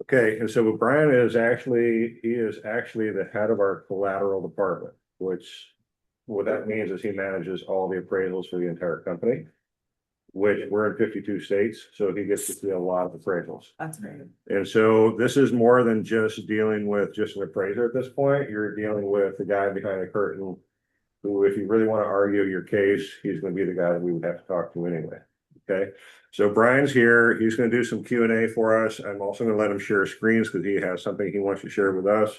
Okay, and so Brian is actually, he is actually the head of our collateral department, which what that means is he manages all the appraisals for the entire company, which we're in 52 states, so he gets to see a lot of appraisals. That's great. And so this is more than just dealing with just an appraiser at this point. You're dealing with the guy behind the curtain who, if you really want to argue your case, he's going to be the guy that we would have to talk to anyway. Okay. So Brian's here. He's going to do some Q&A for us. I'm also going to let him share screens because he has something he wants to share with us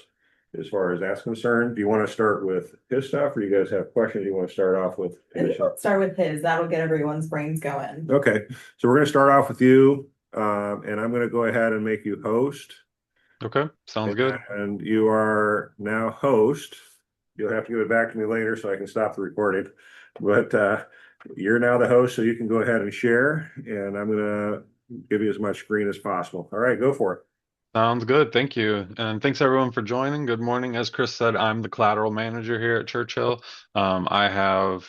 as far as that's concerned. Do you want to start with his stuff or do you guys have questions you want to start off with? Start with his. That'll get everyone's brains going. Okay. So we're going to start off with you. And I'm going to go ahead and make you host. Okay, sounds good. And you are now host. You'll have to give it back to me later so I can stop the recording. But you're now the host, so you can go ahead and share. And I'm gonna give you as much screen as possible. All right, go for it. Sounds good. Thank you. And thanks everyone for joining. Good morning. As Chris said, I'm the collateral manager here at Churchill. I have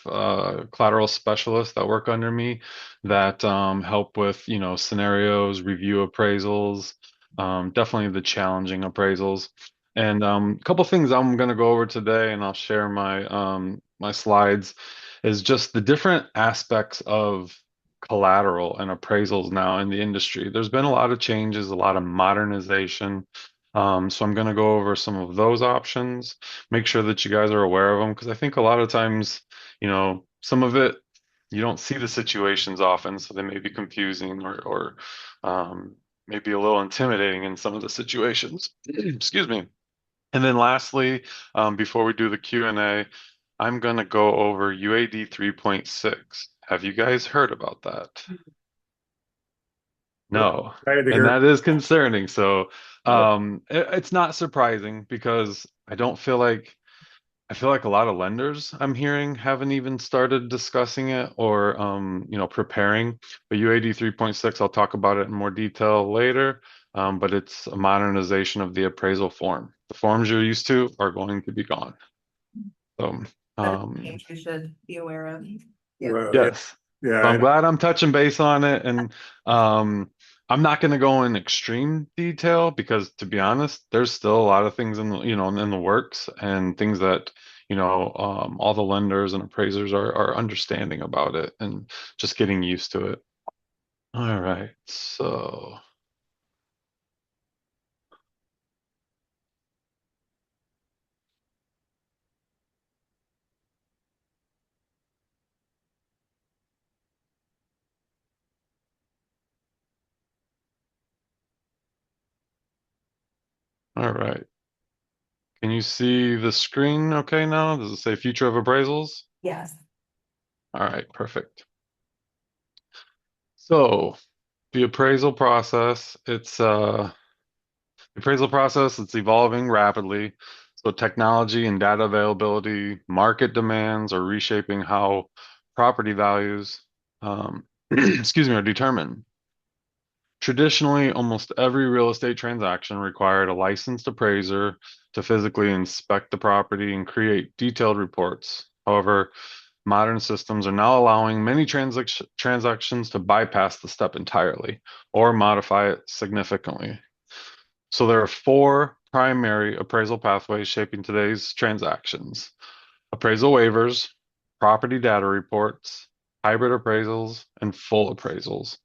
collateral specialists that work under me that help with, scenarios, review appraisals, definitely the challenging appraisals. And a couple things I'm going to go over today, and I'll share my slides, is just the different aspects of collateral and appraisals now in the industry. There's been a lot of changes, a lot of modernization. So I'm going to go over some of those options, make sure that you guys are aware of them, because I think a lot of times, some of it, you don't see the situations often, so they may be confusing or maybe a little intimidating in some of the situations. Excuse me. And then lastly, before we do the Q&A, I'm going to go over UAD 3.6. Have you guys heard about that? No. Excited to And hear. that is concerning. So it's not surprising because I feel like a lot of lenders I'm hearing haven't even started discussing it or preparing. But UAD 3.6, I'll talk about it in more detail later. But it's a modernization of the appraisal form. The forms you're used to are going to be gone. So Change you should be aware of. Well, yes. yeah, So I'm glad I'm touching base on it, and I'm not going to go in extreme detail because, to be honest, there's still a lot of things in the works and things that all the lenders and appraisers are understanding about it and just getting used to it. All right, so all right. Can you see the screen okay now? Does it say Future of Appraisals? Yes. All right, perfect. So the appraisal process, it's evolving rapidly. So technology and data availability, market demands are reshaping how property values, excuse me, are determined. Traditionally, almost every real estate transaction required a licensed appraiser to physically inspect the property and create detailed reports. However, modern systems are now allowing many transactions to bypass the step entirely or modify it significantly. So there are four primary appraisal pathways shaping today's transactions: appraisal waivers, property data reports, hybrid appraisals, and full appraisals.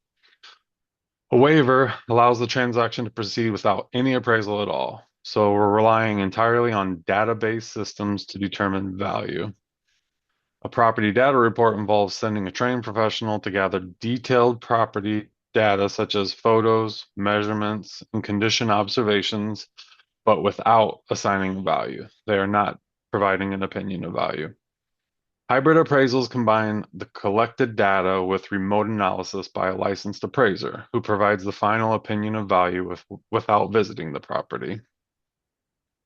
A waiver allows the transaction to proceed without any appraisal at all. So we're relying entirely on database systems to determine value. A property data report involves sending a trained professional to gather detailed property data such as photos, measurements, and condition observations, but without assigning value. They are not providing an opinion of value. Hybrid appraisals combine the collected data with remote analysis by a licensed appraiser who provides the final opinion of value without visiting the property.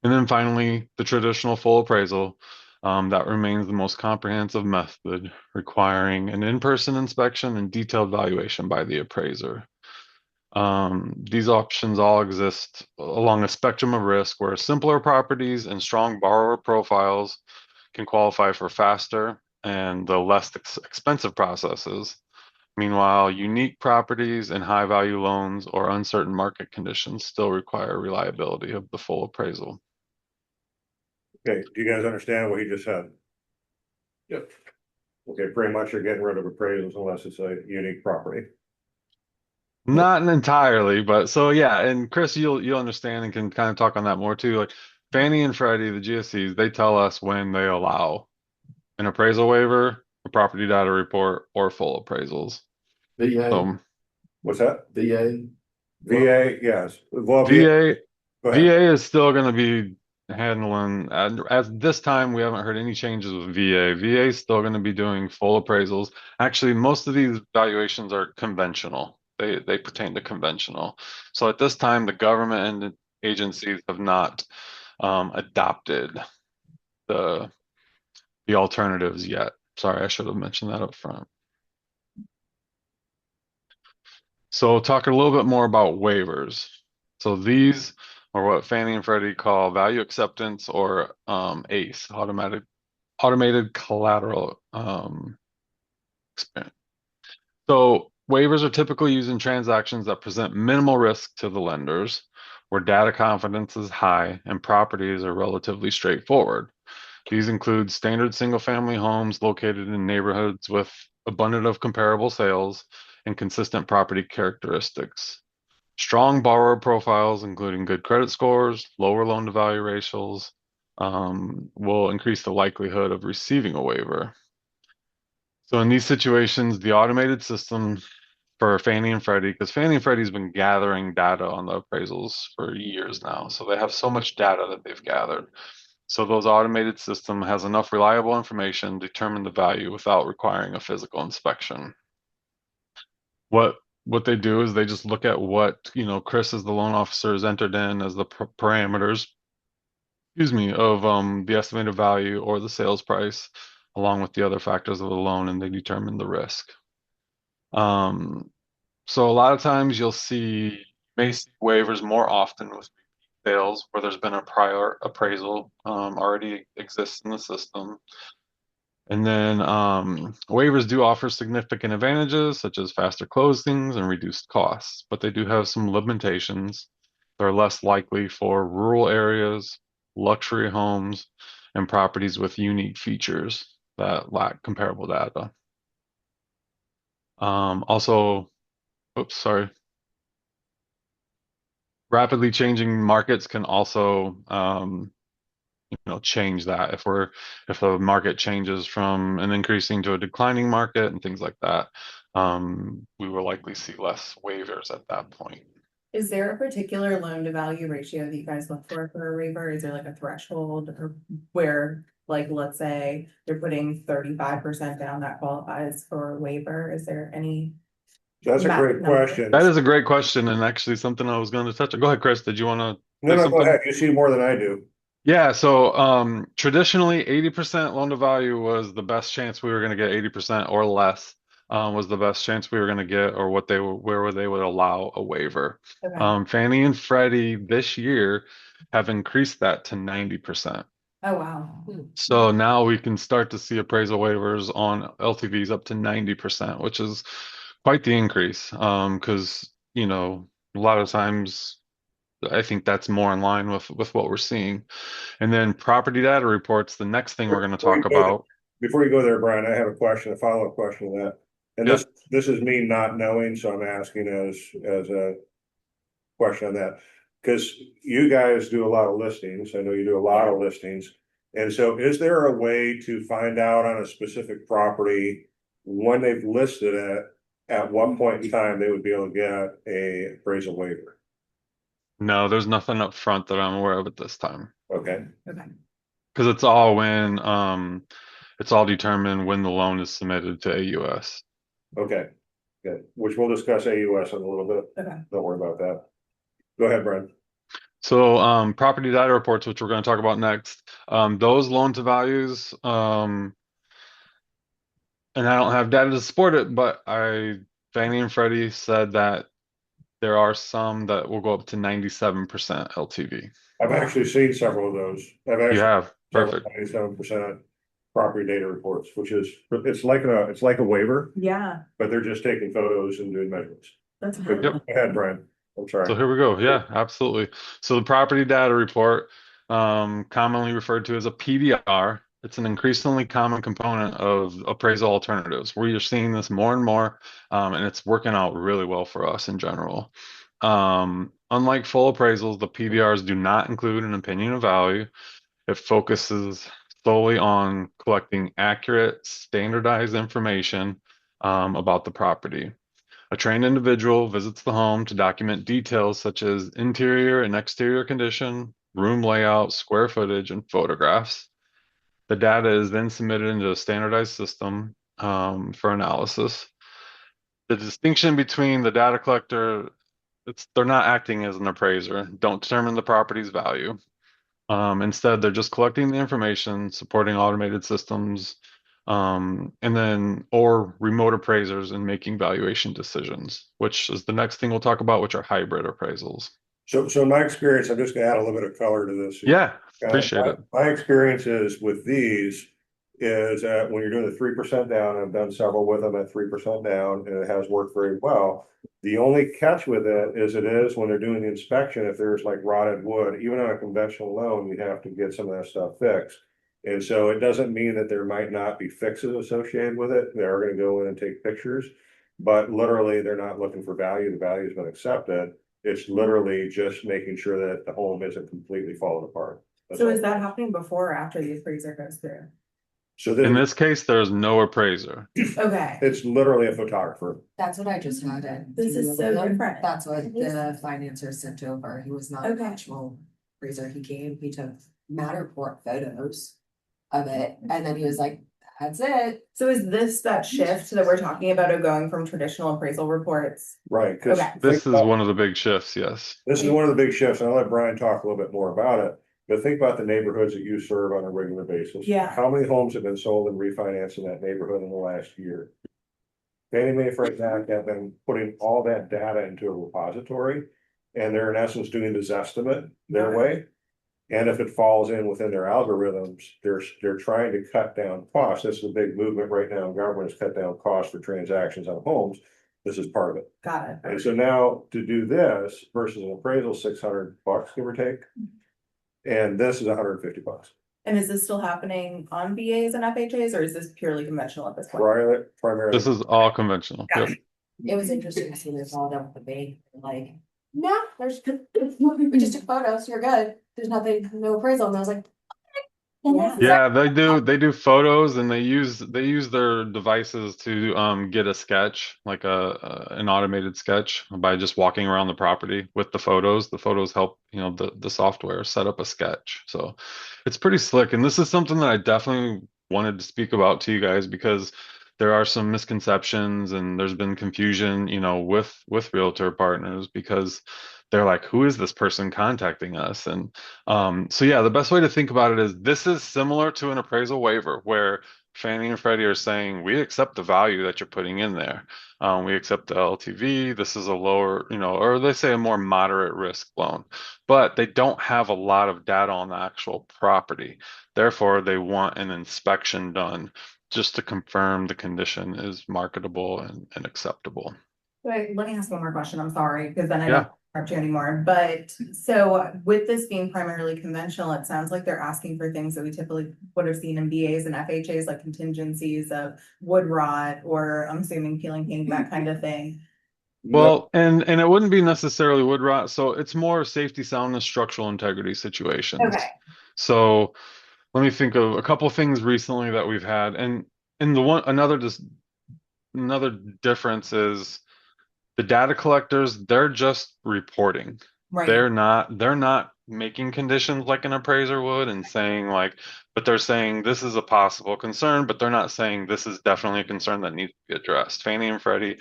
And then finally, the traditional full appraisal that remains the most comprehensive method, requiring an in-person inspection and detailed valuation by the appraiser. These options all exist along a spectrum of risk where simpler properties and strong borrower profiles can qualify for faster and the less expensive processes. Meanwhile, unique properties and high value loans or uncertain market conditions still require reliability of the full appraisal. Okay, do you guys understand what he just said? Yep. Okay, pretty much you're getting rid of appraisals unless it's a unique property. Not entirely, but so yeah, and Chris, you'll understand and can kind of talk on that more too. Like Fannie and Freddie, the GSEs, they tell us when they allow an appraisal waiver, a property data report, or full appraisals. VA, What's that? VA. VA, yes. Well, VA go ahead. VA is still going to be handling, at this time, we haven't heard any changes with VA. VA is still going to be doing full appraisals. Actually, most of these valuations are conventional. They pertain to conventional. So at this time, the government and agencies have not adopted the alternatives yet. Sorry, I should have mentioned that up front. So talk a little bit more about waivers. So these are what Fannie and Freddie call value acceptance or ACE, automated collateral experience. So waivers are typically used in transactions that present minimal risk to the lenders, where data confidence is high and properties are relatively straightforward. These include standard single-family homes located in neighborhoods with abundant of comparable sales and consistent property characteristics. Strong borrower profiles, including good credit scores, lower loan-to-value ratios, will increase the likelihood of receiving a waiver. So in these situations, the automated system for Fannie and Freddie, because Fannie and Freddie's been gathering data on the appraisals for years now, so they have so much data that they've gathered. So those automated system has enough reliable information to determine the value without requiring a physical inspection. What they do is they just look at what, Chris as the loan officer has entered in as the parameters, excuse me, of the estimated value or the sales price, along with the other factors of the loan, and they determine the risk. So a lot of times may see waivers more often with sales where there's been a prior appraisal already exists in the system. And then waivers do offer significant advantages such as faster closings and reduced costs, but they do have some limitations. They're less likely for rural areas, luxury homes, and properties with unique features that lack comparable data. Also, oops, sorry. Rapidly changing markets can also change that. If the market changes from an increasing to a declining market and things like that, we will likely see less waivers at that point. Is there a particular loan to value ratio that you guys look for a waiver? Is there like a threshold or where, like, let's say they're putting 35% down that qualifies for a waiver? Is there any? That's a great question. That is a great question, and actually something I was going to touch on. Go ahead, Chris. Did you want to No, say no, go something? ahead. You see more than I do. Yeah, so traditionally 80% loan to value was the best chance we were going to get. 80% or less was the best chance we were going to get, or where they would allow a waiver. Okay. Fannie and Freddie this year have increased that to 90%. Oh, wow. So now we can start to see appraisal waivers on LTVs up to 90%, which is quite the increase. Because, a lot of times I think that's more in line with what we're seeing. And then property data reports, the next thing we're going to talk about. Before you go there, Brian, I have a follow-up question to that. And Yeah. this is me not knowing, so I'm asking as a question on that. Because you guys do a lot of listings. I know you do a lot of listings. And so is there a way to find out on a specific property when they've listed it, at what point in time they would be able to get a appraisal waiver? No, there's nothing up front that I'm aware of at this time. Okay. Okay. Because it's all determined when the loan is submitted to AUS. Okay. Good. Which we'll discuss AUS in a little bit. Okay. Don't worry about that. Go ahead, Brian. So property data reports, which we're going to talk about next, those loan to values, and I don't have data to support it, but Fannie and Freddie said that there are some that will go up to 97% LTV. I've actually seen several of those. I've You actually have, several perfect. 97%. property data reports, which is, it's like a waiver, Yeah, but they're just taking photos and doing measurements. that's Go really. ahead, Brian. I'm So sorry. here we go. Yeah, absolutely. So the property data report, commonly referred to as a PDR, it's an increasingly common component of appraisal alternatives. We are seeing this more and more, and it's working out really well for us in general. Unlike full appraisals, the PDRs do not include an opinion of value. It focuses solely on collecting accurate, standardized information about the property. A trained individual visits the home to document details such as interior and exterior condition, room layout, square footage, and photographs. The data is then submitted into a standardized system for analysis. The distinction between the data collector, they're not acting as an appraiser, don't determine the property's value. Instead, they're just collecting the information, supporting automated systems, and then or remote appraisers and making valuation decisions, which is the next thing we'll talk about, which are hybrid appraisals. So in my experience, I'm just gonna add a little bit of color to this. Yeah, appreciate My it. my experience is with these is that when you're doing the 3% down, I've done several with them at 3% down, and it has worked very well. The only catch with it is when they're doing the inspection, if there's like rotted wood, even on a conventional loan, you have to get some of that stuff fixed. And so it doesn't mean that there might not be fixes associated with it. They are gonna go in and take pictures, but literally, they're not looking for value. The value's been accepted. It's literally just making sure that the home isn't completely falling apart. That's So all. is that happening before or after the appraiser goes through? So In this, this case, there's no appraiser. Okay, it's literally a photographer. That's what I just had it. this is so different. That's what the financer sent over. He was not an Okay. actual appraiser. He came, he took Matterport photos of it, and then he was like, that's it. So is this that shift that we're talking about of going from traditional appraisal reports? Right, because Okay. This is one of the big shifts, yes. this is one of the big shifts, and I'll let Brian talk a little bit more about it. But think about the neighborhoods that you serve on a regular basis. Yeah. How many homes have been sold and refinanced in that neighborhood in the last year? Fannie Mae, Freddie Mac have been putting all that data into a repository, and they're in essence doing this estimate their Okay. way. And if it falls in within their algorithms, they're trying to cut down costs. This is a big movement right now. Government has cut down costs for transactions on homes. This is part of it. Got it. And so now to do this versus an appraisal, $600, give or take. And this is $150. And is this still happening on BAs and FHAs, or is this purely conventional at this point? Primarily. This is all conventional. Got Yep. It was interesting to see this all done with the bank, like, no, we just took photos, you're good. There's nothing, no appraisal. And I was like, Yeah. Yeah, they do photos and they use their devices to get a sketch, like an automated sketch by just walking around the property with the photos. The photos help, the software set up a sketch. So it's pretty slick. And this is something that I definitely wanted to speak about to you guys because there are some misconceptions and there's been confusion, with realtor partners because they're like, who is this person contacting us? And so yeah, the best way to think about it is this is similar to an appraisal waiver where Fannie and Freddie are saying, we accept the value that you're putting in there. We accept the LTV. This is a lower, or they say a more moderate risk loan, but they don't have a lot of data on the actual property. Therefore, they want an inspection done just to confirm the condition is marketable and acceptable. Wait, let me ask one more question. I'm sorry, because then I Yeah. don't interrupt you anymore. But so with this being primarily conventional, it sounds like they're asking for things that we typically would have seen in BAs and FHAs, like contingencies of wood rot, or I'm assuming peeling paint, that kind of thing. Well, and it wouldn't be necessarily wood rot, so it's more safety, soundness, structural integrity situations. Okay. So let me think of a couple of things recently that we've had, and another difference is the data collectors, they're just reporting. Right. They're not making conditions like an appraiser would and saying but they're saying this is a possible concern, but they're not saying this is definitely a concern that needs to be addressed. Fannie and Freddie,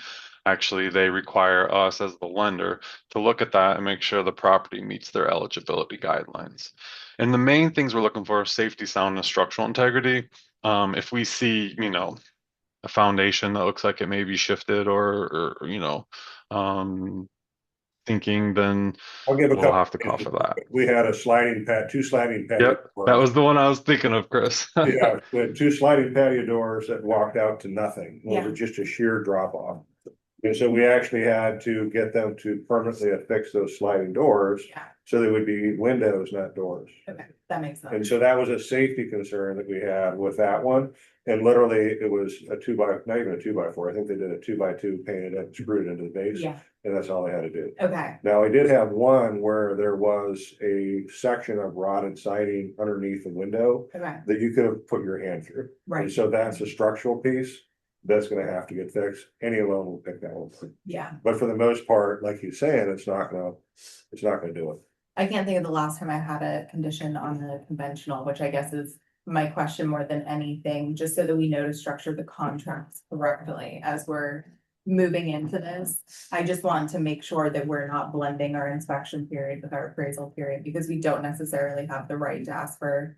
actually, they require us as the lender to look at that and make sure the property meets their eligibility guidelines. And the main things we're looking for are safety, soundness, structural integrity. If we see, a foundation that looks like it may be shifted or um, thinking, then I'll give a we'll couple. have to call for that. We had two sliding patio Yep, doors. that was the one I was thinking of, Chris. Yeah, we had two sliding patio doors that walked out to nothing. It Yeah. was just a sheer drop off. And so we actually had to get them to permanently affix those sliding doors, Yeah, so they would be windows, not doors. okay, that makes And sense. so that was a safety concern that we had with that one. And literally, it was a not even a 2x4. I think they did a 2x2, painted it, screwed it into the base, Yeah, and that's all they had to do. okay, Now, I did have one where there was a section of rotted siding underneath the window okay, that you could have put your hand through. And right, so that's a structural piece that's gonna have to get fixed. Any loan will pick that one. yeah. But for the most part, like he's saying, it's not gonna do it. I can't think of the last time I had a condition on the conventional, which I guess is my question more than anything, just so that we know to structure the contracts correctly as we're moving into this. I just want to make sure that we're not blending our inspection period with our appraisal period, because we don't necessarily have the right to ask for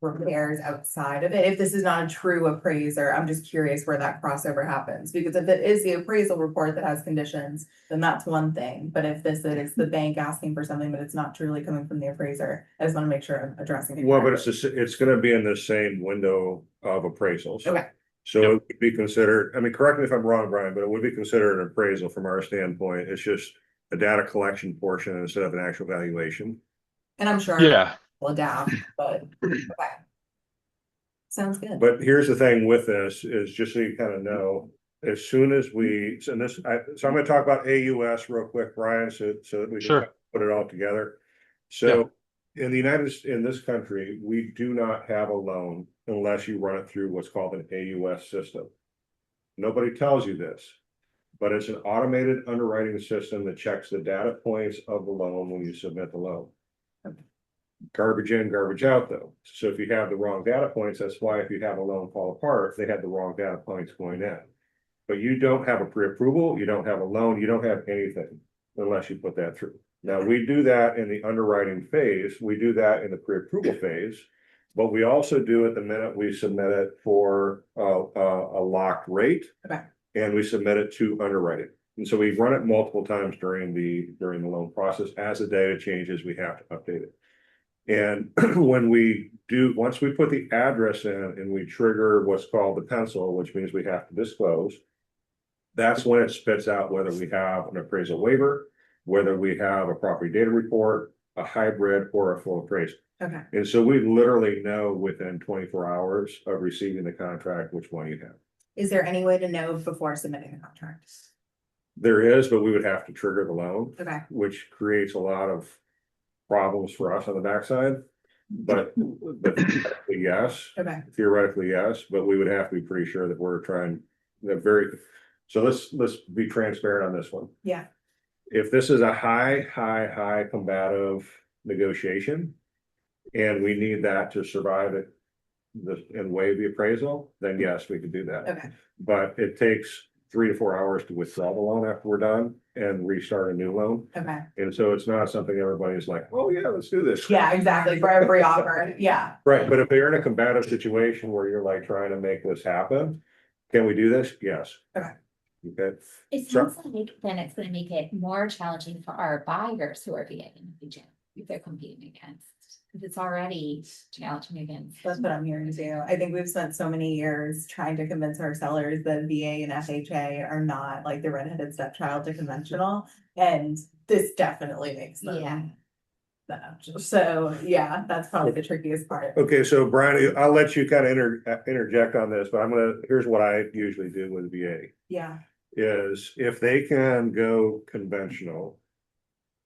repairs outside of it. If this is not a true appraiser, I'm just curious where that crossover happens, because if it is the appraisal report that has conditions, then that's one thing. But if this is the bank asking for something, but it's not truly coming from the appraiser, I just want to make sure I'm addressing it. Well, but correctly. it's gonna be in the same window of appraisals. Okay, So it would be considered, I mean, correct me if I'm wrong, Brian, but it would be considered an appraisal from our standpoint. It's just a data collection portion instead of an actual valuation. and I'm sure Yeah, we'll adapt, but okay. Sounds good. But here's the thing with this is just so you kind of know, as soon as we, so I'm gonna talk about AUS real quick, Brian, so that we can Sure. put it all together. So in in this country, we do not have a loan unless you run it through what's called an AUS system. Nobody tells you this, but it's an automated underwriting system that checks the data points of the loan when you submit the loan. Garbage in, garbage out, though. So if you have the wrong data points, that's why if you have a loan fall apart, they had the wrong data points going in. But you don't have a pre-approval, you don't have a loan, you don't have anything unless you put that through. Now, we do that in the underwriting phase, we do that in the pre-approval phase, but we also do it the minute we submit it for a locked rate. Okay. And we submit it to underwriting. And so we run it multiple times during the loan process. As the data changes, we have to update it. And once we put the address in and we trigger what's called the pencil, which means we have to disclose, that's when it spits out whether we have an appraisal waiver, whether we have a property data report, a hybrid, or a full appraisal. Okay, And so we literally know within 24 hours of receiving the contract which one you have. is there any way to know before submitting the contract? There is, but we would have to trigger the loan, Okay, which creates a lot of problems for us on the backside. But theoretically, yes, but we would have to be pretty sure that we're trying so let's be transparent on this one. yeah, If this is a high combative negotiation and we need that to survive it and waive the appraisal, then yes, we could do that. okay, But it takes 3 to 4 hours to withdraw the loan after we're done and restart a new loan. okay. And so it's not something everybody's like, oh yeah, let's do this. Yeah, exactly, for every offer, yeah, Right, but if they're in a combative situation where you're like trying to make this happen, can we do this? Yes. Okay. Okay, It So- sounds like then it's gonna make it more challenging for our buyers who are VA in the region, if they're competing against. Because it's already challenging against. that's what I'm hearing too. I think we've spent so many years trying to convince our sellers that VA and FHA are not like the redheaded stepchild to conventional, and this definitely makes them. Yeah. that. So, yeah, that's probably the trickiest part. okay, so Brian, I'll let you kind of interject on this, but here's what I usually do with VA. Yeah, Is if they can go conventional,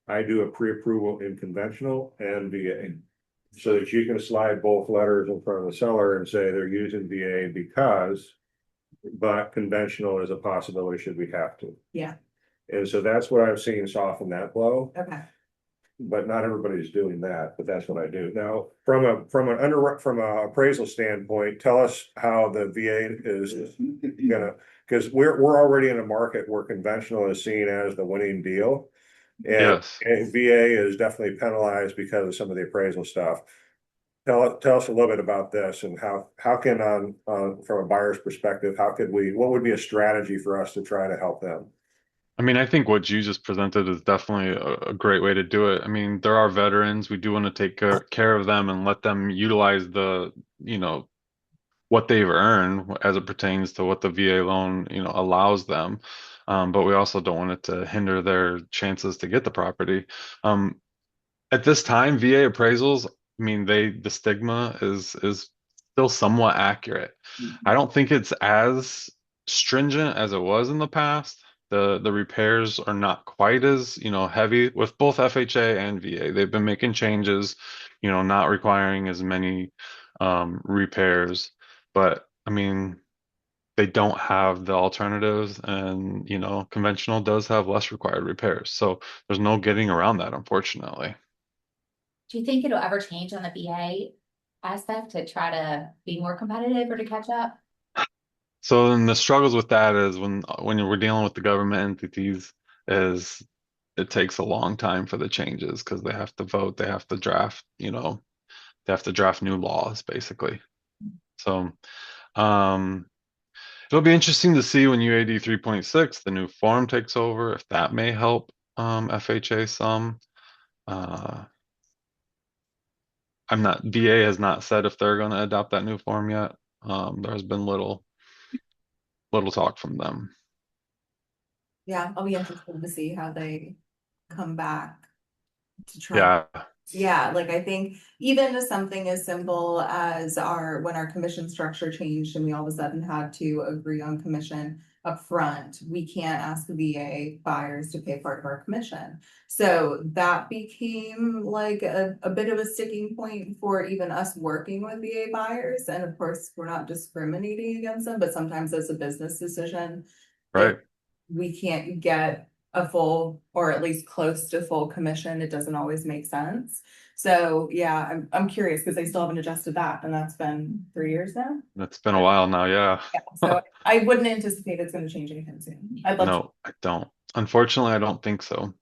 I do a pre-approval in conventional and VA. So that you can slide both letters in front of the seller and say they're using VA but conventional is a possibility should we have to. Yeah. And so that's what I've seen soften that blow, okay, but not everybody's doing that, but that's what I do. Now, from a appraisal standpoint, tell us how the VA is gonna, because we're already in a market where conventional is seen as the winning deal. And yes. VA is definitely penalized because of some of the appraisal stuff. Tell us a little bit about this and how can from a buyer's perspective, what would be a strategy for us to try to help them? I mean, I think what you just presented is definitely a great way to do it. I mean, there are veterans. We do want to take care of them and let them utilize the, you know, what they've earned as it pertains to what the VA loan, you know, allows them. But we also don't want it to hinder their chances to get the property. Um, at this time, VA appraisals, I mean, the stigma is still somewhat accurate. I don't think it's as stringent as it was in the past. The repairs are not quite as, you know, heavy with both FHA and VA. They've been making changes, you know, not requiring as many repairs. But I mean, they don't have the alternatives, and you know, conventional does have less required repairs. So there's no getting around that, unfortunately. Do you think it'll ever change on the VA aspect to try to be more competitive or to catch up? So then the struggles with that is when we're dealing with the government entities is it takes a long time for the changes because they have to vote, they have to draft, you know, they have to draft new laws basically. So um it'll be interesting to see when UAD 3.6, the new form takes over, if that may help FHA some. Uh I'm not VA has not said if they're gonna adopt that new form yet. There has been little talk from them. Yeah, I'll be interested to see how they come back to try. Yeah, Yeah, like I think even something as simple as when our commission structure changed and we all of a sudden had to agree on commission up front, we can't ask the VA buyers to pay part of our commission. So that became like a bit of a sticking point for even us working with VA buyers. And of course, we're not discriminating against them, but sometimes as a business decision, if right. we can't get a full or at least close to full commission, it doesn't always make sense. So yeah, I'm curious because they still haven't adjusted that, and that's been 3 years now. It's been a while now, yeah. Yeah, so I wouldn't anticipate it's going to change anytime soon. I'd love to. No, I don't. Unfortunately, I don't think so.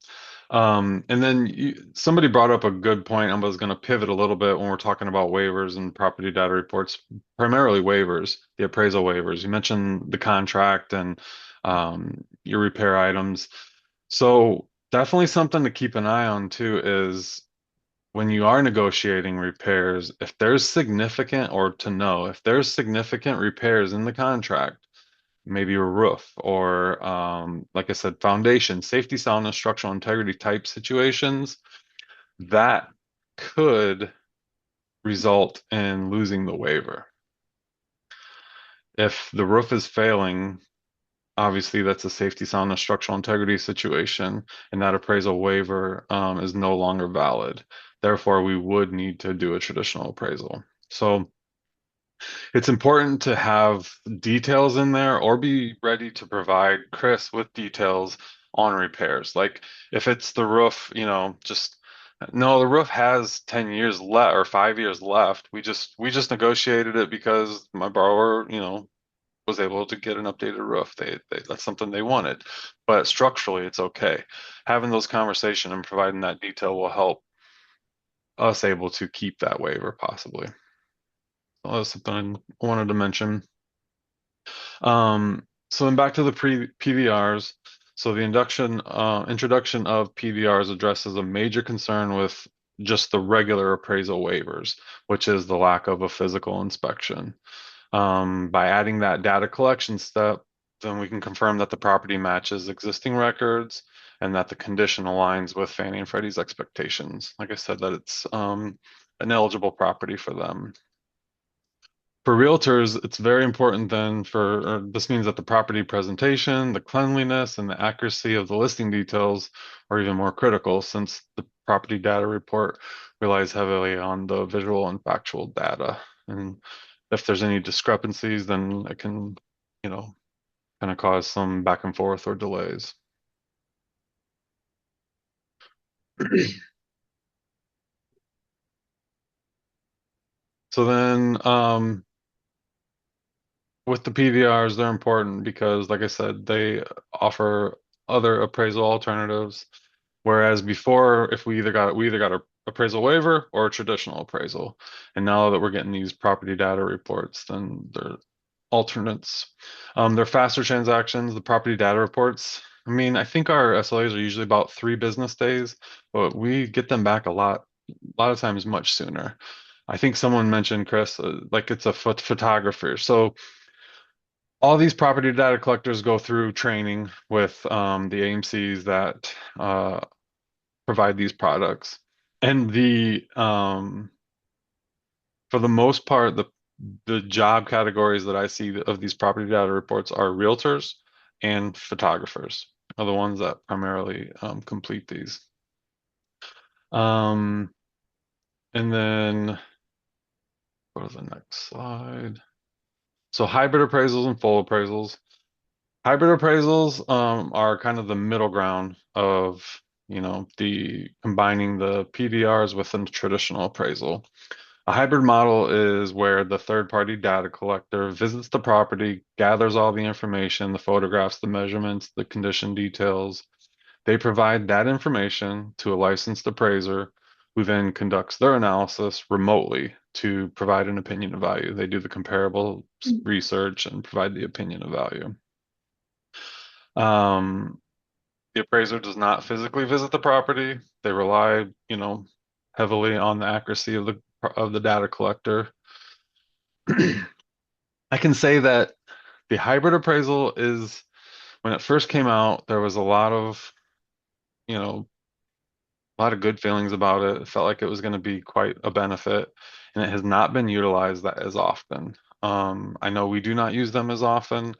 And then somebody brought up a good point. I was going to pivot a little bit when we're talking about waivers and property data reports, primarily waivers, the appraisal waivers. You mentioned the contract and your repair items. So definitely something to keep an eye on too is when you are negotiating repairs, if there's significant or to know if there's significant repairs in the contract, maybe a roof or like I said, foundation, safety, soundness, structural integrity type situations, that could result in losing the waiver. If the roof is failing, obviously that's a safety, soundness, structural integrity situation, and that appraisal waiver is no longer valid. Therefore, we would need to do a traditional appraisal. So it's important to have details in there or be ready to provide Chris with details on repairs. Like if it's the roof, you know, just no, the roof has 10 years left or 5 years left. We just negotiated it because my borrower, you know, was able to get an updated roof. That's something they wanted. But structurally it's okay. Having those conversations and providing that detail will help us able to keep that waiver possibly. So that's something I wanted to mention. So then back to the PDRs. So the introduction of PDRs addresses a major concern with just the regular appraisal waivers, which is the lack of a physical inspection. By adding that data collection step, then we can confirm that the property matches existing records and that the condition aligns with Fannie and Freddie's expectations. Like I said, that it's an eligible property for them. For realtors, it's very important then this means that the property presentation, the cleanliness, and the accuracy of the listing details are even more critical since the property data report relies heavily on the visual and factual data. And if there's any discrepancies, then it can, you know, kind of cause some back and forth or delays. So then, with the PDRs, they're important because, like I said, they offer other appraisal alternatives. Whereas before, if we either got a appraisal waiver or a traditional appraisal, and now that we're getting these property data reports, then they're alternates. They're faster transactions. The property data reports I mean, I think our SLAs are usually about 3 business days, but we get them back a lot of times much sooner. I think someone mentioned, Chris, like it's a photographer. So all these property data collectors go through training with the AMCs that provide these products. And for the most part, the job categories that I see of these property data reports are realtors and photographers are the ones that primarily complete these. And then go to the next slide. So hybrid appraisals and full appraisals. Hybrid appraisals are kind of the middle ground of, the combining the PDRs with a traditional appraisal. A hybrid model is where the third-party data collector visits the property, gathers all the information, the photographs, the measurements, the condition details. They provide that information to a licensed appraiser who then conducts their analysis remotely to provide an opinion of value. They do the comparable research and provide the opinion of value. The appraiser does not physically visit the property. They rely, heavily on the accuracy of the data collector. I can say that the hybrid appraisal is, when it first came out, there was a lot of good feelings about it. It felt like it was going to be quite a benefit, and it has not been utilized that as often. I know we do not use them as often.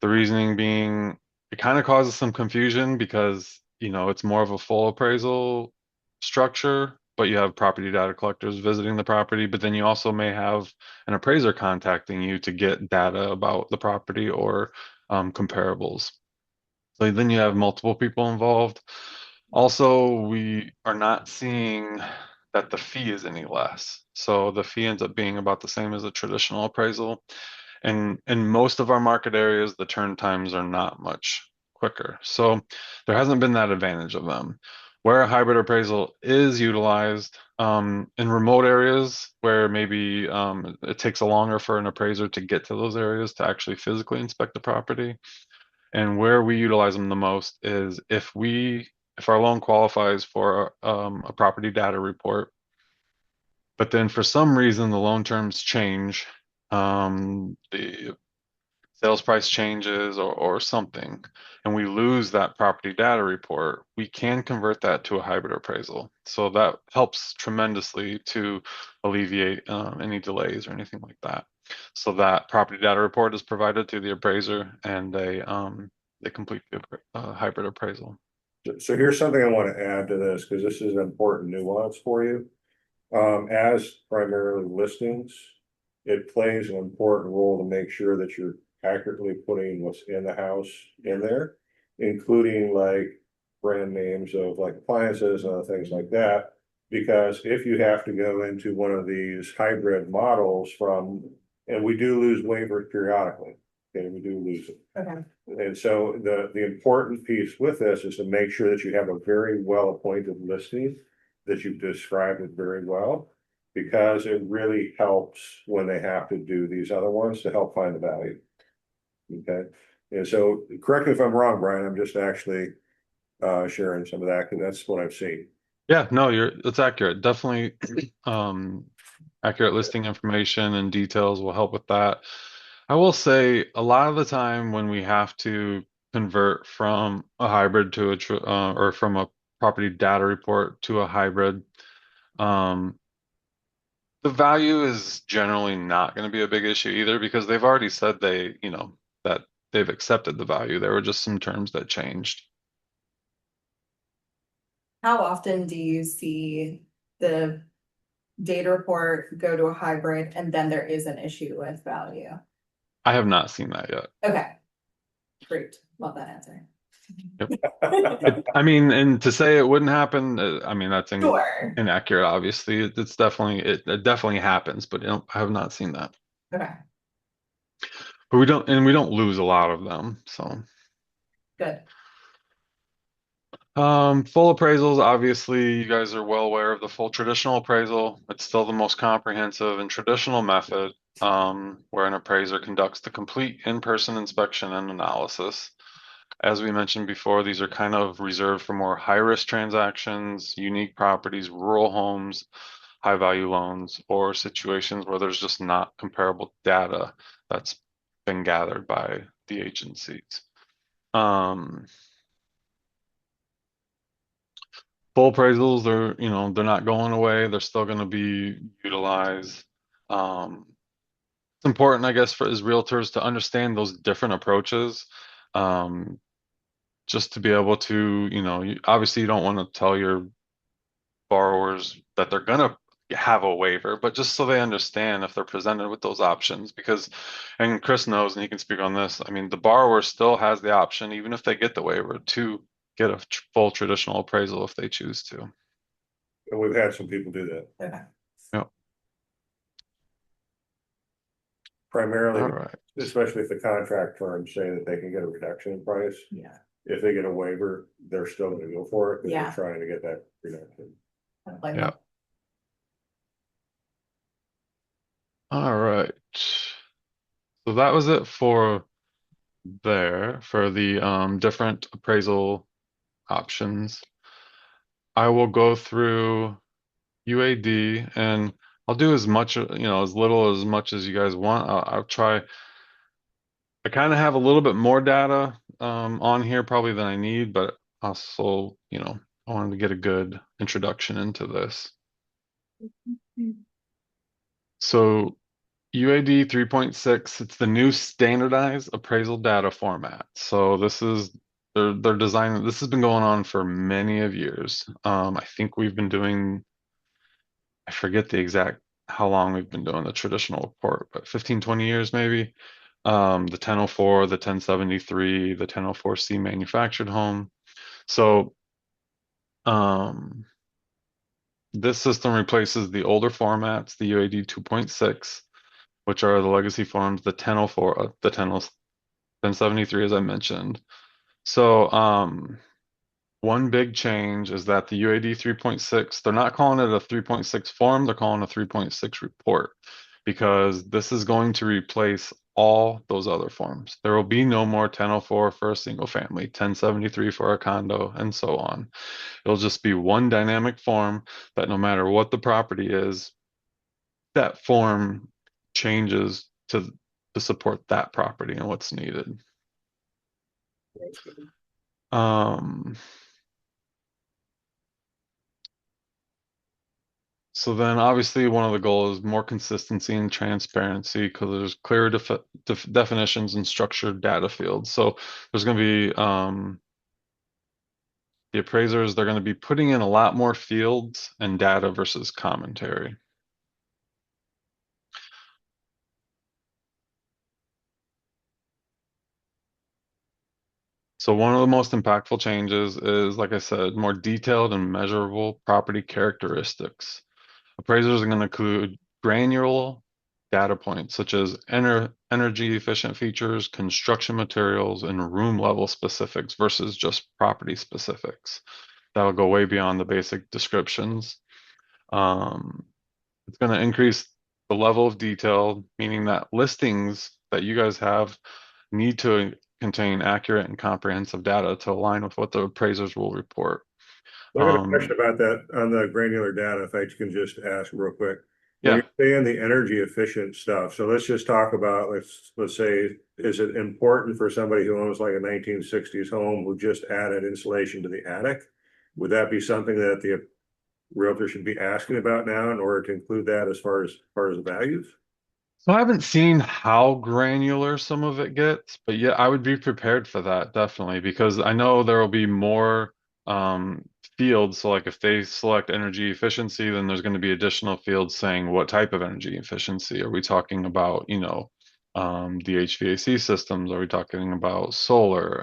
The reasoning being it kind of causes some confusion because, it's more of a full appraisal structure, but you have property data collectors visiting the property, but then you also may have an appraiser contacting you to get data about the property or comparables. So then you have multiple people involved. Also, we are not seeing that the fee is any less. So the fee ends up being about the same as a traditional appraisal. And in most of our market areas, the turn times are not much quicker. So there hasn't been that advantage of them. Where a hybrid appraisal is utilized in remote areas where maybe it takes a longer for an appraiser to get to those areas to actually physically inspect the property. And where we utilize them the most is if our loan qualifies for a property data report, but then for some reason the loan terms change, the sales price changes or something, and we lose that property data report, we can convert that to a hybrid appraisal. So that helps tremendously to alleviate any delays or anything like that. So that property data report is provided to the appraiser, and they complete the hybrid appraisal. So here's something I want to add to this, because this is an important nuance for you. As primarily listings, it plays an important role to make sure that you're accurately putting what's in the house in there, including like brand names of like appliances and other things like that. Because if you have to go into one of these hybrid models and we do lose waivers periodically, okay, we do lose it. Okay. And so the important piece with this is to make sure that you have a very well appointed listing, that you've described it very well, because it really helps when they have to do these other ones to help find the value. Okay, and so correct me if I'm wrong, Brian, I'm just actually sharing some of that because that's what I've seen. Yeah, no, it's accurate. Definitely accurate listing information and details will help with that. I will say a lot of the time when we have to convert from a hybrid to or from a property data report to a hybrid, the value is generally not going to be a big issue either, because they've already said that they've accepted the value. There were just some terms that changed. How often do you see the data report go to a hybrid and then there is an issue with value? I have not seen that yet. Okay. Great. Love that answer. I mean, and to say it wouldn't happen, I mean, that's Sure. inaccurate, obviously. It definitely happens, but I have not seen that. Okay. But we don't lose a lot of them, so. Good. Full appraisals, obviously, you guys are well aware of the full traditional appraisal. It's still the most comprehensive and traditional method, where an appraiser conducts the complete in-person inspection and analysis. As we mentioned before, these are kind of reserved for more high-risk transactions, unique properties, rural homes, high-value loans, or situations where there's just not comparable data that's been gathered by the agencies. Full appraisals, they're not going away. They're still going to be utilized. It's important, I guess, for as realtors to understand those different approaches. Um, just to be able to, obviously you don't want to tell your borrowers that they're going to have a waiver, but just so they understand if they're presented with those options, because, and Chris knows, and he can speak on this, I mean, the borrower still has the option, even if they get the waiver, to get a full traditional appraisal if they choose to. And we've had some people do that. Okay. Yep. Primarily, All right. especially if the contract terms say that they can get a reduction in price. Yeah. If they get a waiver, they're still gonna go for it, because Yeah. they're trying to get that reduction. I don't blame Yeah. them. All right. So that was it for the different appraisal options. I will go through UAD and I'll do as much, as little as much as you guys want. I'll try. I kind of have a little bit more data on here probably than I need, but also, I wanted to get a good introduction into this. So UAD 3.6, it's the new standardized appraisal data format. So they're designing, this has been going on for many of years. I think we've been doing, I forget the exact how long we've been doing the traditional report, but 15, 20 years maybe. The 1004, the 1073, the 1004C manufactured home. So this system replaces the older formats, the UAD 2.6, which are the legacy forms, the 1004, the 1073, as I mentioned. So one big change is that the UAD 3.6, they're not calling it a 3.6 form, they're calling it a 3.6 report, because this is going to replace all those other forms. There will be no more 1004 for a single family, 1073 for a condo, and so on. It'll just be one dynamic form that no matter what the property is, that form changes to support that property and what's needed. So then obviously one of the goals is more consistency and transparency, because there's clear definitions and structured data fields. So there's going to be the appraisers, they're going to be putting in a lot more fields and data versus commentary. So one of the most impactful changes is, like I said, more detailed and measurable property characteristics. Appraisers are going to include granular data points such as energy efficient features, construction materials, and room level specifics versus just property specifics. That'll go way beyond the basic descriptions. It's going to increase the level of detail, meaning that listings that you guys have need to contain accurate and comprehensive data to align with what the appraisers will report. I got a question about that on the granular data, if I can just ask real quick. When Yeah. you're saying the energy efficient stuff, so let's just talk about, let's say, is it important for somebody who owns like a 1960s home who just added insulation to the attic? Would that be something that the realtor should be asking about now in order to include that as far as the values? So I haven't seen how granular some of it gets, but yeah, I would be prepared for that definitely, because I know there will be more um, fields. So like if they select energy efficiency, then there's going to be additional fields saying what type of energy efficiency. Are we talking about, the HVAC systems? Are we talking about solar?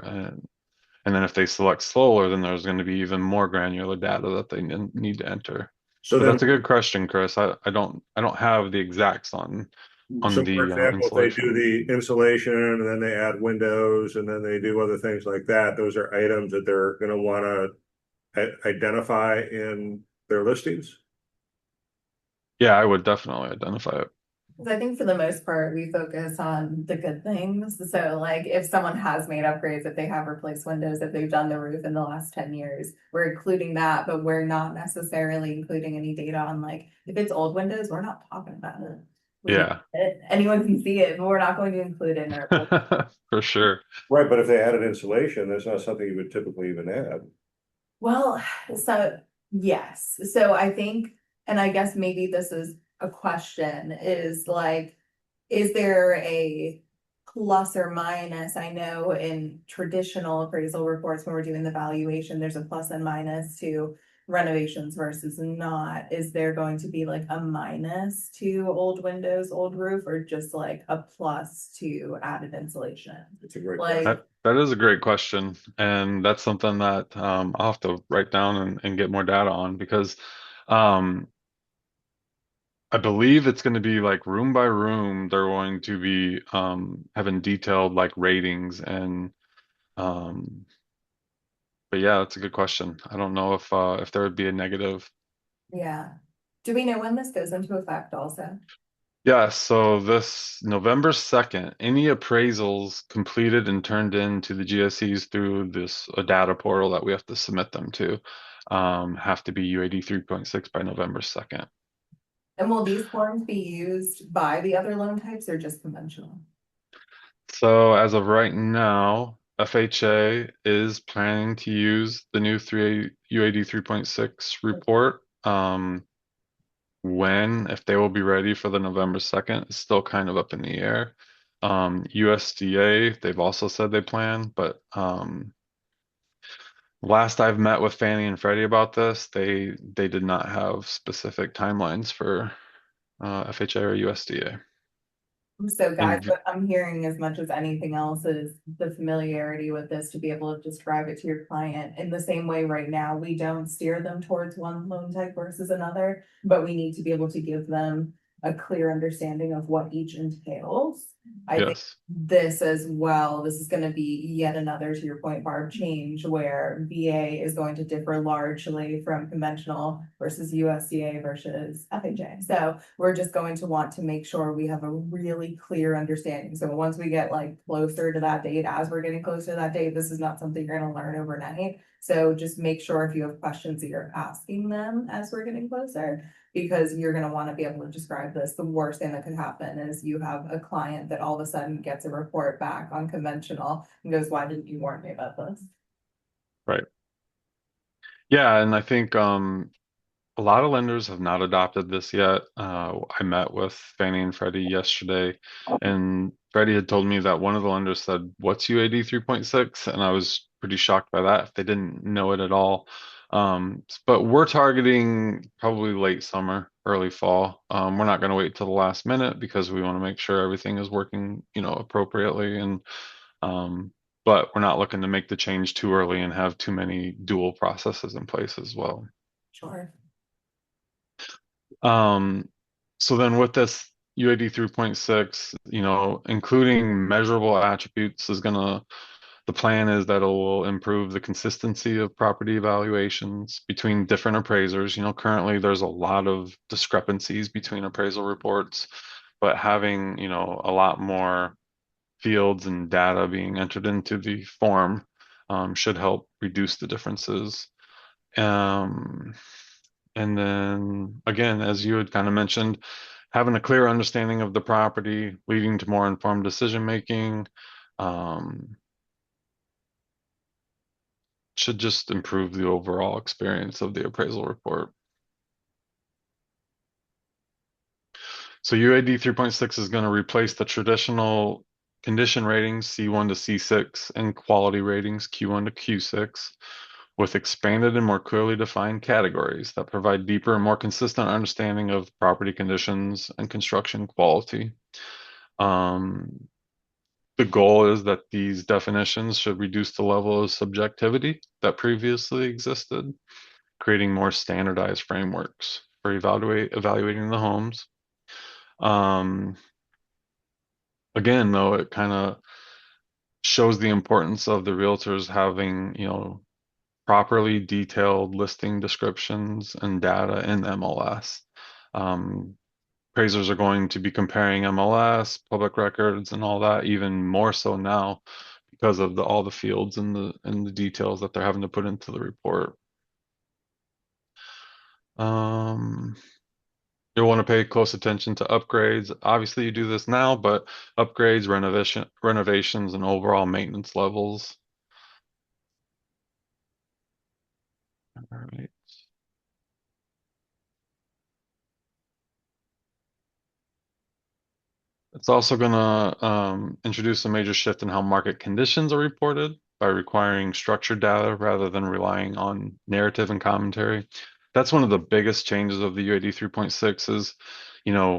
And then if they select solar, then there's going to be even more granular data that they need to enter. So But then, that's a good question, Chris. I don't have the exacts on so for the example, if they do installation. the insulation and then they add windows and then they do other things like that, those are items that they're gonna wanna identify in their listings? Yeah, I would definitely identify it. Cause I think for the most part, we focus on the good things. So like if someone has made upgrades, if they have replaced windows, if they've done the roof in the last 10 years, we're including that, but we're not necessarily including any data on like, if it's old windows, we're not talking about it. Yeah. Anyone can see it, but we're not going to include it in our. For sure. Right, but if they added insulation, that's not something you would typically even add. Well, so yes, so I think, and I guess maybe this is a question, is like, is there a plus or minus? I know in traditional appraisal reports, when we're doing the valuation, there's a plus and minus to renovations versus not. Is there going to be like a minus to old windows, old roof, or just like a plus to added insulation? It's a great Like, question. That is a great question, and that's something that I'll have to write down and get more data on because um, I believe it's going to be like room by room. They're going to be having detailed like ratings and um, but yeah, that's a good question. I don't know if there would be a negative. yeah. Do we know when this goes into effect also? Yeah, so this November 2nd, any appraisals completed and turned in to the GSEs through this a data portal that we have to submit them to have to be UAD 3.6 by November 2nd. And will these forms be used by the other loan types or just conventional? So as of right now, FHA is planning to use the new UAD 3.6 report. When, if they will be ready for the November 2nd, is still kind of up in the air. USDA, they've also said they plan, but last I've met with Fannie and Freddie about this, they did not have specific timelines for FHA or USDA. So guys, And what I'm hearing as much as anything else is the familiarity with this to be able to describe it to your client in the same way right now, we don't steer them towards one loan type versus another, but we need to be able to give them a clear understanding of what each entails. I think yes, this as well, this is gonna be yet another, to your point, Barb, change where VA is going to differ largely from conventional versus USDA versus FHA. So we're just going to want to make sure we have a really clear understanding. So once we get like closer to that date, as we're getting closer to that date, this is not something you're gonna learn overnight. So just make sure if you have questions that you're asking them as we're getting closer, because you're gonna wanna be able to describe this. The worst thing that could happen is you have a client that all of a sudden gets a report back on conventional and goes, why didn't you warn me about this? right. Yeah, and I think a lot of lenders have not adopted this yet. I met with Fannie and Freddie yesterday, and Freddie had told me that one of the lenders said, "What's UAD 3.6?" And I was pretty shocked by that if they didn't know it at all. But we're targeting probably late summer, early fall. We're not going to wait till the last minute because we want to make sure everything is working, appropriately. And but we're not looking to make the change too early and have too many dual processes in place as well. Sure. Um, so then with this UAD 3.6, including measurable attributes the plan is that it will improve the consistency of property evaluations between different appraisers. Currently there's a lot of discrepancies between appraisal reports, but having, a lot more fields and data being entered into the form, should help reduce the differences. Um, and then again, as you had kind of mentioned, having a clear understanding of the property, leading to more informed decision making, um, should just improve the overall experience of the appraisal report. So UAD 3.6 is going to replace the traditional condition ratings C1 to C6 and quality ratings Q1 to Q6 with expanded and more clearly defined categories that provide deeper and more consistent understanding of property conditions and construction quality. The goal is that these definitions should reduce the level of subjectivity that previously existed, creating more standardized frameworks for evaluating the homes. Um, Again, though, it kind of shows the importance of the realtors having, properly detailed listing descriptions and data in MLS. appraisers are going to be comparing MLS, public records, and all that even more so now because of all the fields and the details that they're having to put into the report. You'll want to pay close attention to upgrades. Obviously, you do this now, but upgrades, renovations, and overall maintenance levels. All right. It's also going to introduce a major shift in how market conditions are reported by requiring structured data rather than relying on narrative and commentary. That's one of the biggest changes of the UAD 3.6 is,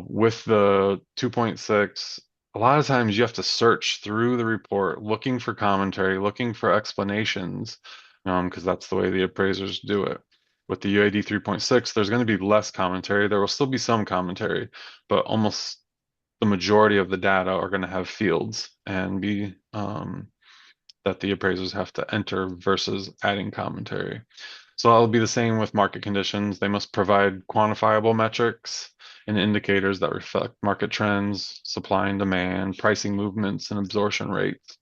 with the 2.6, a lot of times you have to search through the report looking for commentary, looking for explanations, because that's the way the appraisers do it. With the UAD 3.6, there's going to be less commentary. There will still be some commentary, but almost the majority of the data are going to have fields and be that the appraisers have to enter versus adding commentary. So that'll be the same with market conditions. They must provide quantifiable metrics and indicators that reflect market trends, supply and demand, pricing movements, and absorption rates.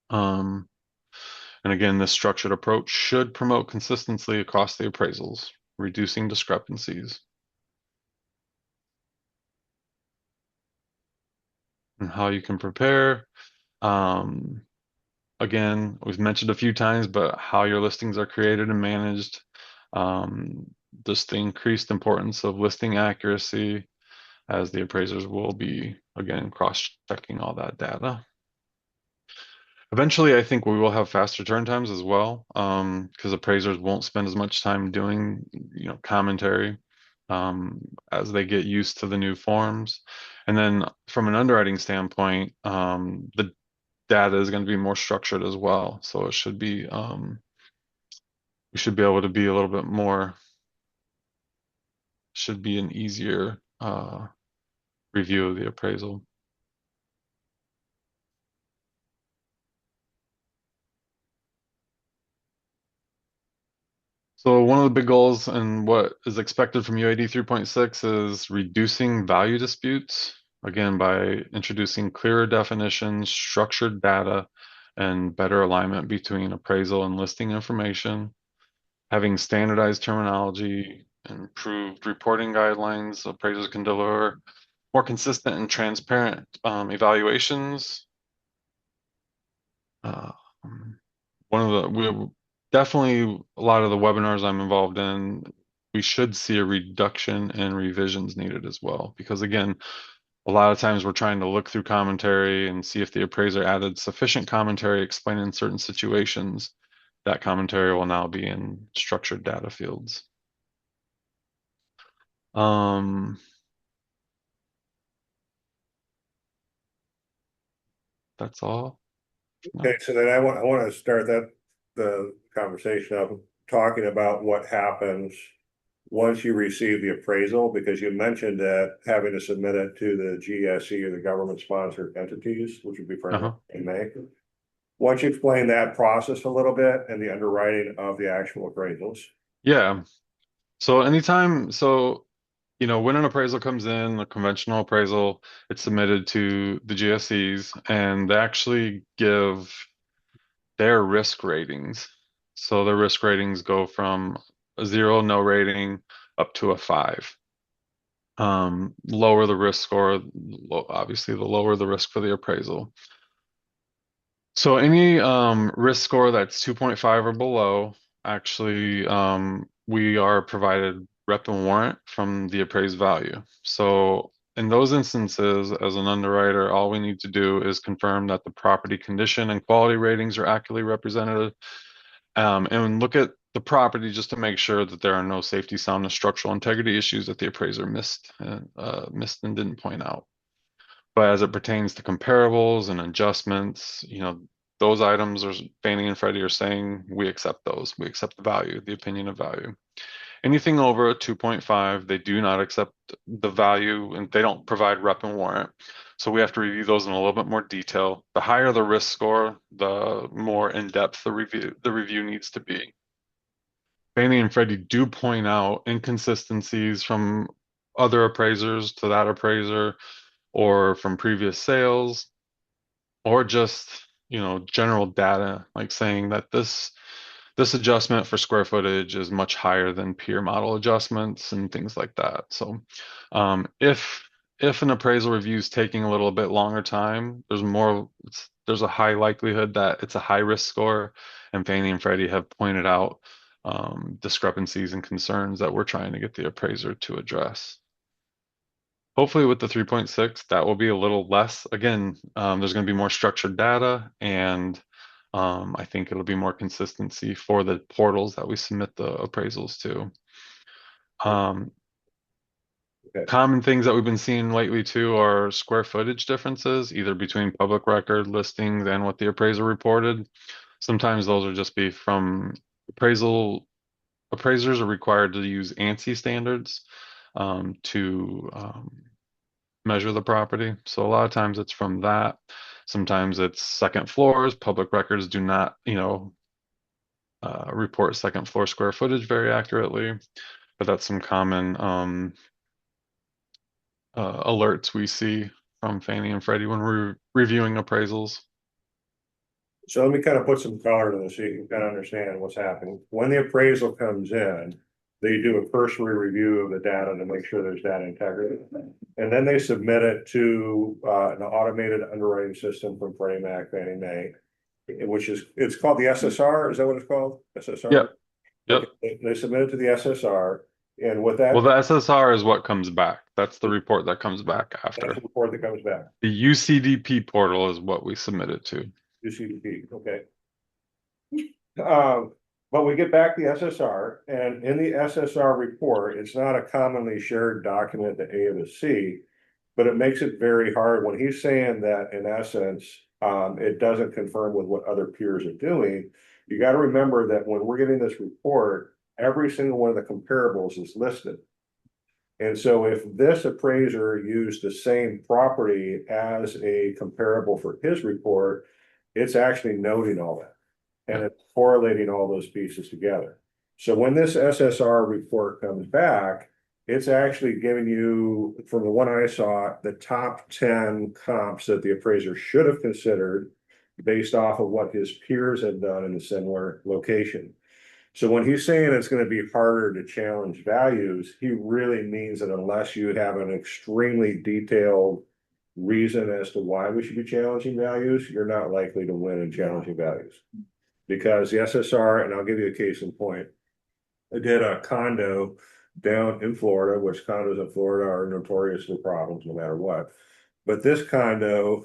And again, this structured approach should promote consistency across the appraisals, reducing discrepancies. And how you can prepare. Again, we've mentioned a few times, but how your listings are created and managed. Just the increased importance of listing accuracy as the appraisers will be, again, cross-checking all that data. Eventually, I think we will have faster turn times as well, because appraisers won't spend as much time doing, commentary as they get used to the new forms. And then from an underwriting standpoint, the data is going to be more structured as well. So it should be, we should be able to be a little bit more, should be an easier review of the appraisal. So one of the big goals and what is expected from UAD 3.6 is reducing value disputes, again, by introducing clearer definitions, structured data, and better alignment between appraisal and listing information, having standardized terminology, improved reporting guidelines. Appraisers can deliver more consistent and transparent evaluations. We definitely, a lot of the webinars I'm involved in, we should see a reduction in revisions needed as well. Because again, a lot of times we're trying to look through commentary and see if the appraiser added sufficient commentary explaining certain situations. That commentary will now be in structured data fields. That's all. Okay, so then I want to start the conversation of talking about what happens once you receive the appraisal, because you mentioned that having to submit it to the GSE or the government sponsored entities, which would be for in May. Once you explain that process a little bit and the underwriting of the actual appraisals. Yeah. So when an appraisal comes in, a conventional appraisal, it's submitted to the GSEs and they actually give their risk ratings. So their risk ratings go from a 0, no rating, up to a 5. Lower the risk score, obviously the lower the risk for the appraisal. So any risk score that's 2.5 or below, actually, we are provided rep and warrant from the appraised value. So in those instances, as an underwriter, all we need to do is confirm that the property condition and quality ratings are accurately represented, and look at the property just to make sure that there are no safety, soundness, structural integrity issues that the appraiser missed and didn't point out. But as it pertains to comparables and adjustments, those items are Fannie and Freddie are saying we accept those. We accept the value, the opinion of value. Anything over a 2.5, they do not accept the value and they don't provide rep and warrant. So we have to review those in a little bit more detail. The higher the risk score, the more in-depth the review needs to be. Fannie and Freddie do point out inconsistencies from other appraisers to that appraiser, or from previous sales, or just, general data, like saying that this adjustment for square footage is much higher than peer model adjustments and things like that. So if an appraisal review is taking a little bit longer time, there's a high likelihood that it's a high risk score, and Fannie and Freddie have pointed out discrepancies and concerns that we're trying to get the appraiser to address. Hopefully with the 3.6, that will be a little less. Again, there's going to be more structured data, and I think it'll be more consistency for the portals that we submit the appraisals to. Okay. Common things that we've been seeing lately too are square footage differences, either between public record listings and what the appraiser reported. Sometimes those will just be from appraisers are required to use ANSI standards to measure the property. So a lot of times it's from that. Sometimes it's second floors. Public records do not, report second floor square footage very accurately, but that's some common alerts we see from Fannie and Freddie when we're reviewing appraisals. So let me kind of put some color to this so you can kind of understand what's happening. When the appraisal comes in, they do a cursory review of the data to make sure there's data integrity. And then they submit it to an automated underwriting system from Freddie Mac, Fannie Mae, it's called the SSR. Is that what it's called? SSR? Yep. Yep. They submit it to the SSR, and with that. Well, the SSR is what comes back. That's the report that comes back after. That's the report that comes back. The UCDP portal is what we submit it to. UCDP, okay. But we get back the SSR, and in the SSR report, it's not a commonly shared document that A of C, but it makes it very hard when he's saying that in essence, it doesn't confirm with what other peers are doing. You got to remember that when we're getting this report, every single one of the comparables is listed. And so if this appraiser used the same property as a comparable for his report, it's actually noting all that. And it's correlating all those pieces together. So when this SSR report comes back, it's actually giving you, from the one I saw, the top 10 comps that the appraiser should have considered based off of what his peers had done in a similar location. So when he's saying it's going to be harder to challenge values, he really means that unless you have an extremely detailed reason as to why we should be challenging values, you're not likely to win in challenging values. Because the SSR, and I'll give you a case in point, I did a condo down in Florida, which condos in Florida are notoriously problems no matter what. But this condo,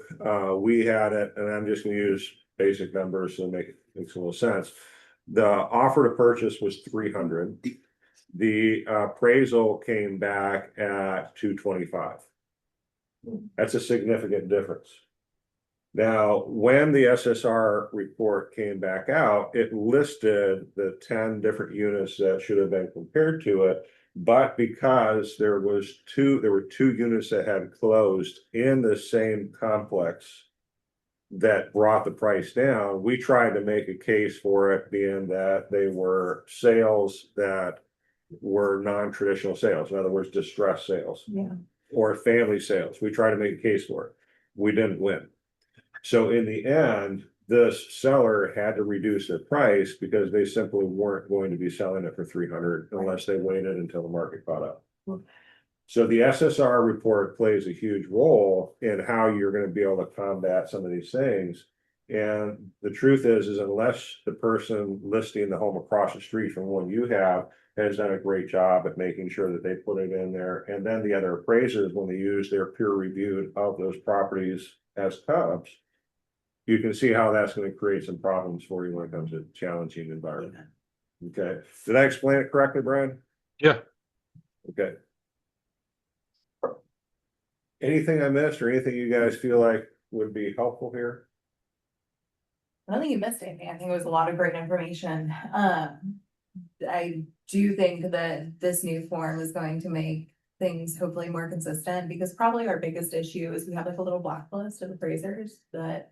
we had it, and I'm just going to use basic numbers so it makes a little sense. The offer to purchase was 300. The appraisal came back at 225. That's a significant difference. Now, when the SSR report came back out, it listed the 10 different units that should have been compared to it. But because there were two units that had closed in the same complex that brought the price down, we tried to make a case for it being that they were sales that were non-traditional sales. In other words, distressed sales. Yeah. Or family sales. We tried to make a case for it. We didn't win. So in the end, this seller had to reduce their price because they simply weren't going to be selling it for 300 unless they waited until the market caught up. So the SSR report plays a huge role in how you're going to be able to combat some of these things. And the truth is unless the person listing the home across the street from one you have has done a great job at making sure that they put it in there, and then the other appraisers, when they use their peer reviewed of those properties as comps, you can see how that's going to create some problems for you when it comes to challenging environment. Okay. Did I explain it correctly, Brian? Yeah. Okay. Anything I missed or anything you guys feel like would be helpful here? I don't think you missed anything. I think it was a lot of great information. I do think that this new form is going to make things hopefully more consistent, because probably our biggest issue is we have like a little blacklist of appraisers that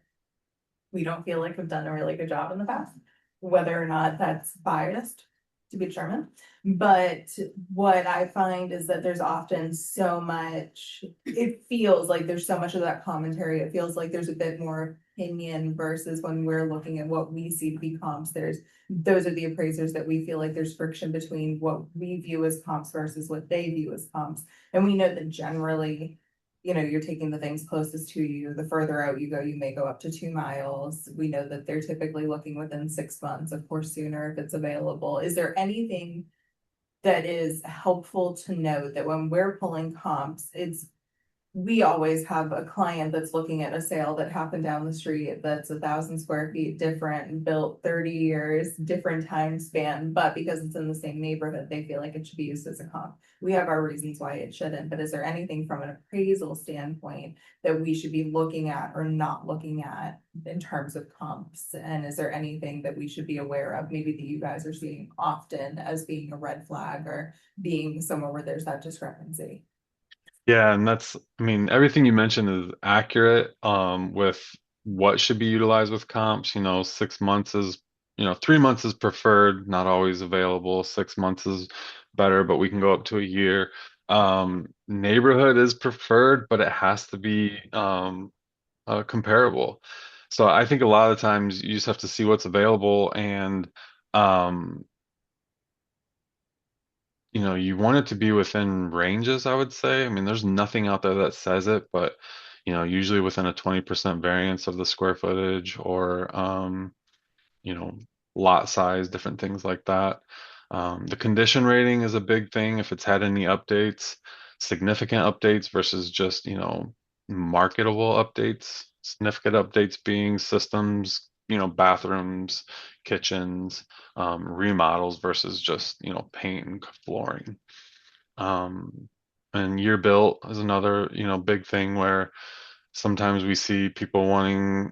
we don't feel like have done a really good job in the past. Whether or not that's biased to be determined. But what I find is that there's often so much, it feels like there's so much of that commentary. It feels like there's a bit more opinion versus when we're looking at what we see to be comps. Those are the appraisers that we feel like there's friction between what we view as comps versus what they view as comps. And we know that generally, you're taking the things closest to you. The further out you go, you may go up to 2 miles. We know that they're typically looking within 6 months, of course, sooner if it's available. Is there anything that is helpful to note that when we're pulling comps, we always have a client that's looking at a sale that happened down the street that's 1,000 square feet different, built 30 years, different time span, but because it's in the same neighborhood, they feel like it should be used as a comp. We have our reasons why it shouldn't, but is there anything from an appraisal standpoint that we should be looking at or not looking at in terms of comps? And is there anything that we should be aware of, maybe that you guys are seeing often as being a red flag or being somewhere where there's that discrepancy? Yeah, and I mean, everything you mentioned is accurate, with what should be utilized with comps. 6 months is, 3 months is preferred, not always available. 6 months is better, but we can go up to a year. Neighborhood is preferred, but it has to be, comparable. So I think a lot of times you just have to see what's available and, um, you want it to be within ranges, I would say. I mean, there's nothing out there that says it, but usually within a 20% variance of the square footage or you know, lot size, different things like that. The condition rating is a big thing if it's had any updates, significant updates versus just, marketable updates. Significant updates being systems, bathrooms, kitchens, remodels versus just, paint and flooring. Um, and year built is another, big thing where sometimes we see people wanting,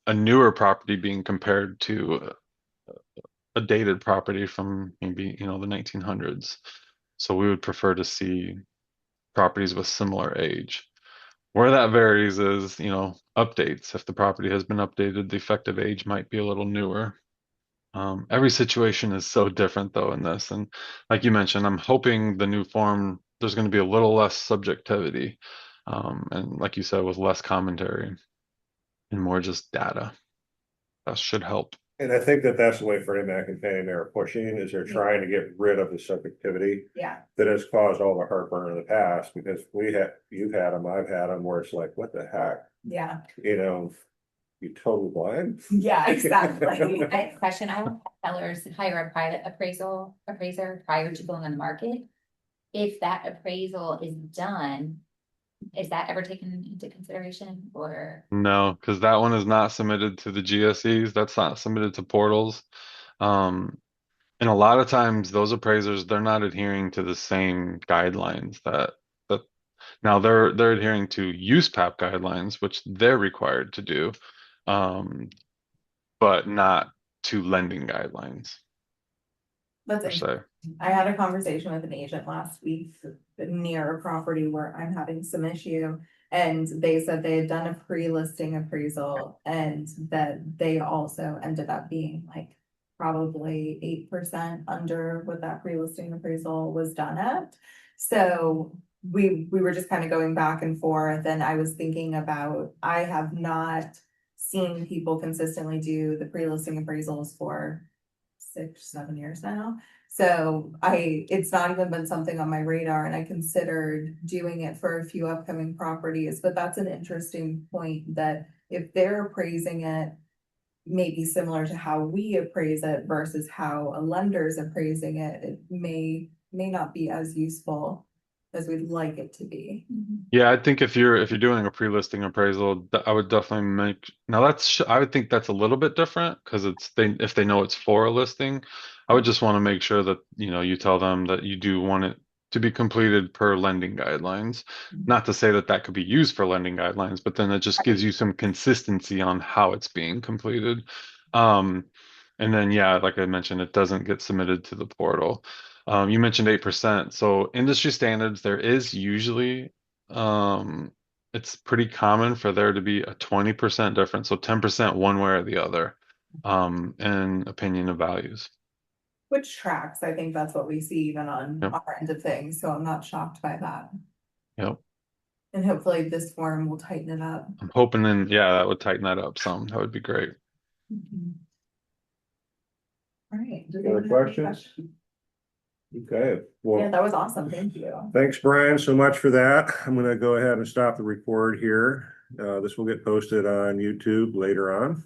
a newer property being compared to a dated property from maybe, the 1900s. So we would prefer to see properties with similar age. Where that varies is, updates. If the property has been updated, the effective age might be a little newer. Every situation is so different though in this. And like you mentioned, I'm hoping the new form, there's going to be a little less subjectivity. And like you said, with less commentary and more just data. That should help. And I think that that's the way Freddie Mac and Fannie Mae are pushing, is they're trying to get rid of the subjectivity Yeah. that has caused all the heartburn in the past, because you've had them, I've had them, where it's like, what the heck? Yeah. You totally blind? Yeah, exactly. I have a question. I don't have sellers hire a private appraiser prior to going on the market. If that appraisal is done, is that ever taken into consideration or? No, because that one is not submitted to the GSEs. That's not submitted to portals. Um, and a lot of times those appraisers, they're not adhering to the same guidelines that now they're adhering to USPAP guidelines, which they're required to do, um, but not to lending guidelines That's per it. se. I had a conversation with an agent last week near a property where I'm having some issue. And they said they had done a pre-listing appraisal and that they also ended up being like probably 8% under what that pre-listing appraisal was done at. So we were just kind of going back and forth, and I was thinking about, I have not seen people consistently do the pre-listing appraisals for 6, 7 years now. So it's not even been something on my radar, and I considered doing it for a few upcoming properties, but that's an interesting point, that if they're appraising it maybe similar to how we appraise it versus how a lender's appraising it, it may not be as useful as we'd like it to be. Yeah, I think if you're doing a pre-listing appraisal, I would definitely now I would think that's a little bit different because if they know it's for a listing, I would just want to make sure that you tell them that you do want it to be completed per lending guidelines. Not to say that that could be used for lending guidelines, but then it just gives you some consistency on how it's being completed. Um, and then yeah, like I mentioned, it doesn't get submitted to the portal. You mentioned 8%. So industry standards, there is usually, um, it's pretty common for there to be a 20% difference. So 10% one way or the other, in opinion of values. Which tracks, I think that's what we see even on Yep. our end of things, so I'm not shocked by that. Yep. And hopefully this form will tighten it up. I'm hoping then, yeah, that would tighten that up some. That would be great. All right. Any other questions? Okay, Yeah, well, that was awesome, thank you. thanks, Brian, so much for that. I'm gonna go ahead and stop the record here. This will get posted on YouTube later on.